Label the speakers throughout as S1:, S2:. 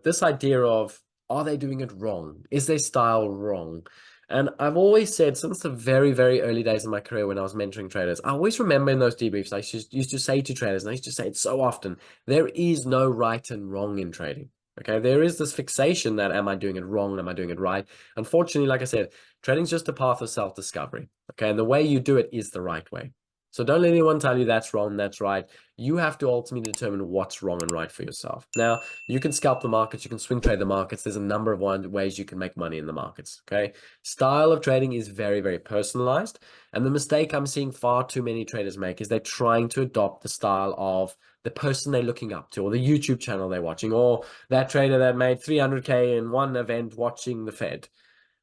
S1: this idea of, are they doing it wrong? Is their style wrong? And I've always said, since the very, very early days of my career when I was mentoring traders, I always remember in those debriefs, I used to say to traders, and I used to say it so often, there is no right and wrong in trading. Okay, there is this fixation that, am I doing it wrong? Am I doing it right? Unfortunately, like I said, trading's just a path of self-discovery. Okay, and the way you do it is the right way. So don't let anyone tell you that's wrong, that's right. You have to ultimately determine what's wrong and right for yourself. Now, you can scalp the markets, you can swing trade the markets. There's a number of ways you can make money in the markets, okay? Style of trading is very, very personalized. And the mistake I'm seeing far too many traders make is they're trying to adopt the style of the person they're looking up to, or the YouTube channel they're watching, or that trader that made 300K in one event watching the Fed.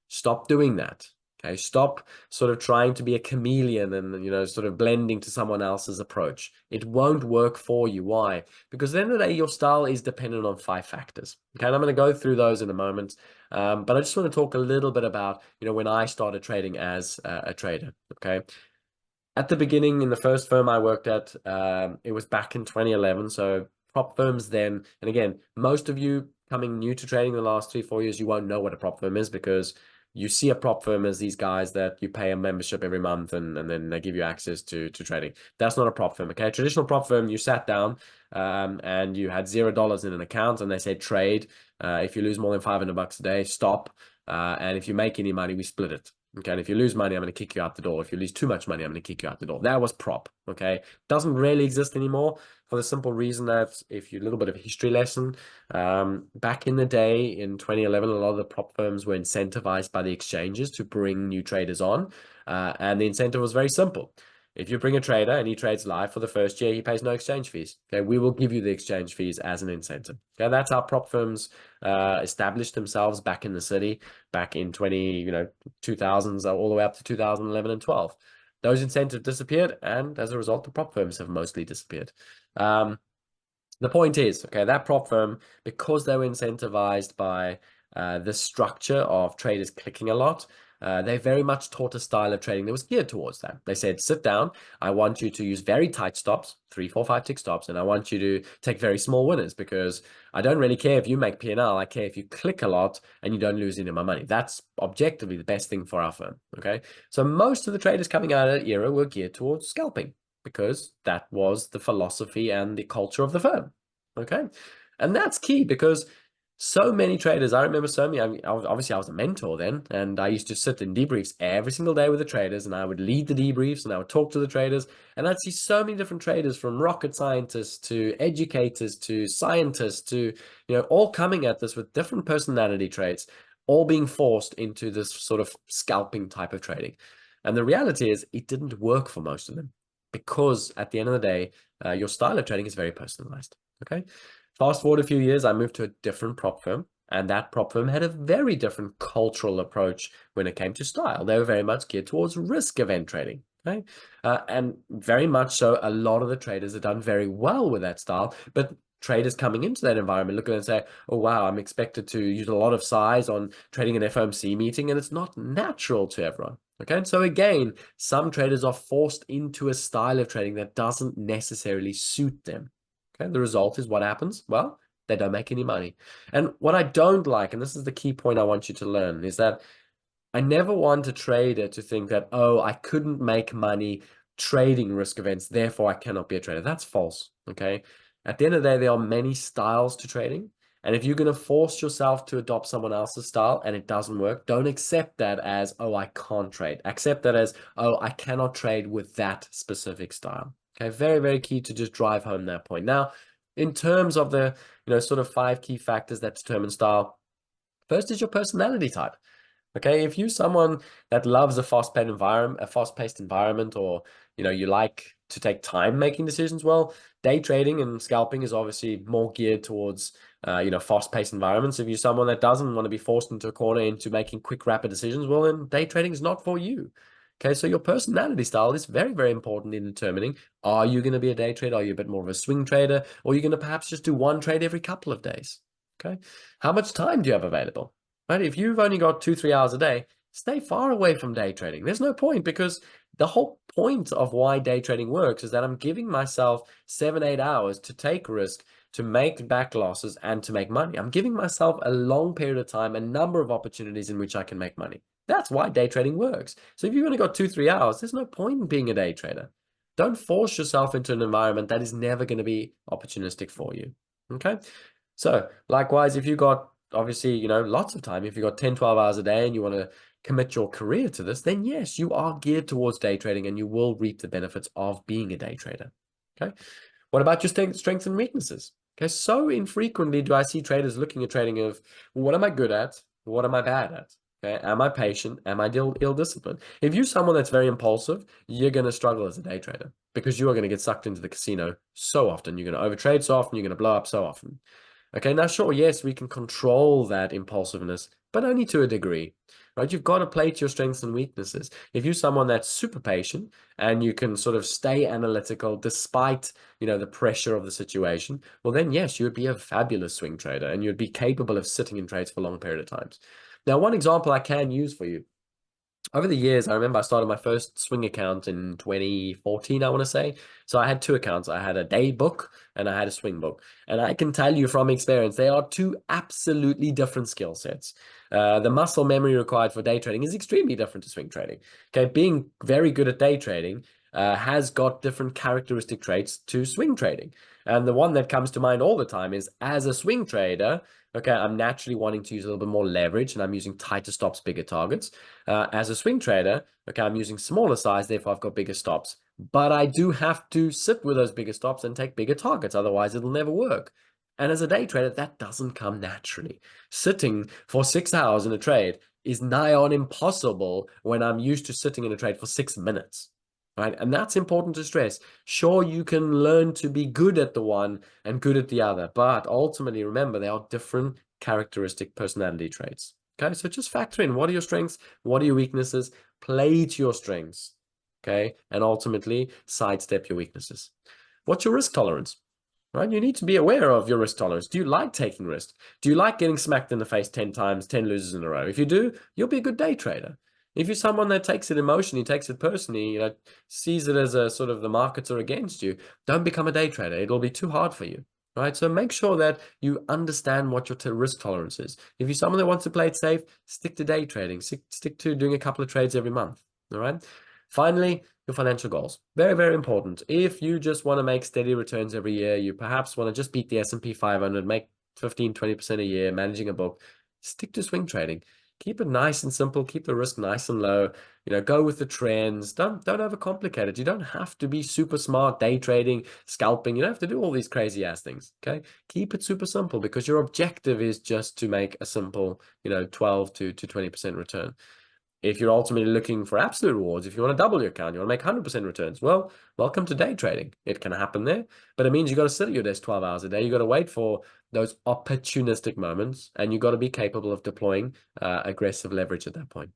S1: Stop doing that. Okay, stop sort of trying to be a chameleon and, sort of blending to someone else's approach. It won't work for you. Why? Because at the end of the day, your style is dependent on 5 factors. Okay, and I'm going to go through those in a moment. But I just want to talk a little bit about, when I started trading as a trader. Okay. At the beginning, in the first firm I worked at, it was back in 2011. So prop firms then, and again, most of you coming new to trading the last 3-4 years, you won't know what a prop firm is, because you see a prop firm as these guys that you pay a membership every month and then they give you access to trading. That's not a prop firm. Okay, traditional prop firm, you sat down and you had $0 in an account and they said trade. If you lose more than $500 a day, stop. And if you make any money, we split it. Okay, and if you lose money, I'm going to kick you out the door. If you lose too much money, I'm going to kick you out the door. That was prop. Okay, doesn't really exist anymore, for the simple reason that, if you a little bit of a history lesson, back in the day in 2011, a lot of the prop firms were incentivized by the exchanges to bring new traders on, and the incentive was very simple. If you bring a trader and he trades live for the first year, he pays no exchange fees. Okay, we will give you the exchange fees as an incentive. Okay, that's how prop firms established themselves back in the city, back in 2000s, all the way up to 2011 and 12. Those incentives disappeared, and as a result, the prop firms have mostly disappeared. The point is, okay, that prop firm, because they were incentivized by the structure of traders clicking a lot, they very much taught a style of trading that was geared towards that. They said, sit down, I want you to use very tight stops, 3, 4, 5 tick stops, and I want you to take very small winners, because I don't really care if you make P&L, I care if you click a lot and you don't lose any of my money. That's objectively the best thing for our firm, okay? So most of the traders coming out of that era were geared towards scalping, because that was the philosophy and the culture of the firm, okay? And that's key, because so many traders, I remember so many, obviously I was a mentor then, and I used to sit in debriefs every single day with the traders, and I would lead the debriefs and I would talk to the traders, and I'd see so many different traders, from rocket scientists to educators to scientists to, all coming at this with different personality traits, all being forced into this sort of scalping type of trading. And the reality is, it didn't work for most of them, because at the end of the day, your style of trading is very personalized, okay? Fast forward a few years, I moved to a different prop firm, and that prop firm had a very different cultural approach when it came to style. They were very much geared towards risk event trading, okay? And very much so, a lot of the traders have done very well with that style, but traders coming into that environment look at it and say, oh, wow, I'm expected to use a lot of size on trading an FOMC meeting, and it's not natural to everyone. Okay, and so again, some traders are forced into a style of trading that doesn't necessarily suit them. Okay, the result is what happens? Well, they don't make any money. And what I don't like, and this is the key point I want you to learn, is that I never want a trader to think that, oh, I couldn't make money trading risk events, therefore I cannot be a trader. That's false, okay? At the end of the day, there are many styles to trading. And if you're going to force yourself to adopt someone else's style and it doesn't work, don't accept that as, oh, I can't trade. Accept that as, oh, I cannot trade with that specific style. Okay, very, very key to just drive home that point. Now, in terms of the, sort of 5 key factors that determine style, first is your personality type. Okay, if you're someone that loves a fast-paced environment, or you like to take time making decisions, well, day trading and scalping is obviously more geared towards fast-paced environments. If you're someone that doesn't want to be forced into a corner into making quick, rapid decisions, well, then day trading is not for you. Okay, so your personality style is very, very important in determining, are you going to be a day trader? Are you a bit more of a swing trader? Or are you going to perhaps just do one trade every couple of days? Okay, how much time do you have available? Right? If you've only got 2-3 hours a day, stay far away from day trading. There's no point, because The whole point of why day trading works is that I'm giving myself 7, 8 hours to take risk, to make back losses, and to make money. I'm giving myself a long period of time, a number of opportunities in which I can make money. That's why day trading works. So if you've only got 2, 3 hours, there's no point in being a day trader. Don't force yourself into an environment that is never going to be opportunistic for you. Okay. So likewise, if you've got obviously, lots of time, if you've got 10, 12 hours a day and you want to commit your career to this, then yes, you are geared towards day trading and you will reap the benefits of being a day trader. Okay. What about your strengths and weaknesses? Okay. So infrequently do I see traders looking at trading of, well, what am I good at? What am I bad at? Okay. Am I patient? Am I ill-disciplined? If you're someone that's very impulsive, you're going to struggle as a day trader because you are going to get sucked into the casino so often. You're going to overtrade so often. You're going to blow up so often. Okay, now sure, yes, we can control that impulsiveness, but only to a degree, right? You've got to play to your strengths and weaknesses. If you're someone that's super patient and you can sort of stay analytical despite, the pressure of the situation, well, then yes, you would be a fabulous swing trader and you'd be capable of sitting in trades for a long period of times. Now, one example I can use for you over the years, I remember I started my first swing account in 2014, I want to say. So I had two accounts. I had a day book and I had a swing book. And I can tell you from experience, they are two absolutely different skill sets. The muscle memory required for day trading is extremely different to swing trading. Okay, being very good at day trading has got different characteristic traits to swing trading. And the one that comes to mind all the time is as a swing trader, okay, I'm naturally wanting to use a little bit more leverage and I'm using tighter stops, bigger targets. As a swing trader, okay, I'm using smaller size, therefore I've got bigger stops. But I do have to sit with those bigger stops and take bigger targets, otherwise it'll never work. And as a day trader, that doesn't come naturally. Sitting for 6 hours in a trade is nigh on impossible when I'm used to sitting in a trade for 6 minutes. Right? And that's important to stress. Sure, you can learn to be good at the one and good at the other, but ultimately, remember, they are different characteristic personality traits. Okay, so just factor in what are your strengths, what are your weaknesses, play to your strengths, okay, and ultimately sidestep your weaknesses. What's your risk tolerance? Right? You need to be aware of your risk tolerance. Do you like taking risks? Do you like getting smacked in the face 10 times, 10 losers in a row? If you do, you'll be a good day trader. If you're someone that takes it emotionally, takes it personally, sees it as a sort of the markets are against you, don't become a day trader. It'll be too hard for you, right? So make sure that you understand what your risk tolerance is. If you're someone that wants to play it safe, stick to day trading. Stick to doing a couple of trades every month, all right? Finally, your financial goals. Very, very important. If you just want to make steady returns every year, you perhaps want to just beat the S&P 500, make 15, 20% a year, managing a book, stick to swing trading. Keep it nice and simple. Keep the risk nice and low. Go with the trends. Don't overcomplicate it. You don't have to be super smart day trading, scalping. You don't have to do all these crazy ass things. Okay. Keep it super simple because your objective is just to make a simple, 12 to 20% return. If you're ultimately looking for absolute rewards, if you want to double your account, you want to make 100% returns, well, welcome to day trading. It can happen there, but it means you got to sit at your desk 12 hours a day. You got to wait for those opportunistic moments, and you got to be capable of deploying aggressive leverage at that point.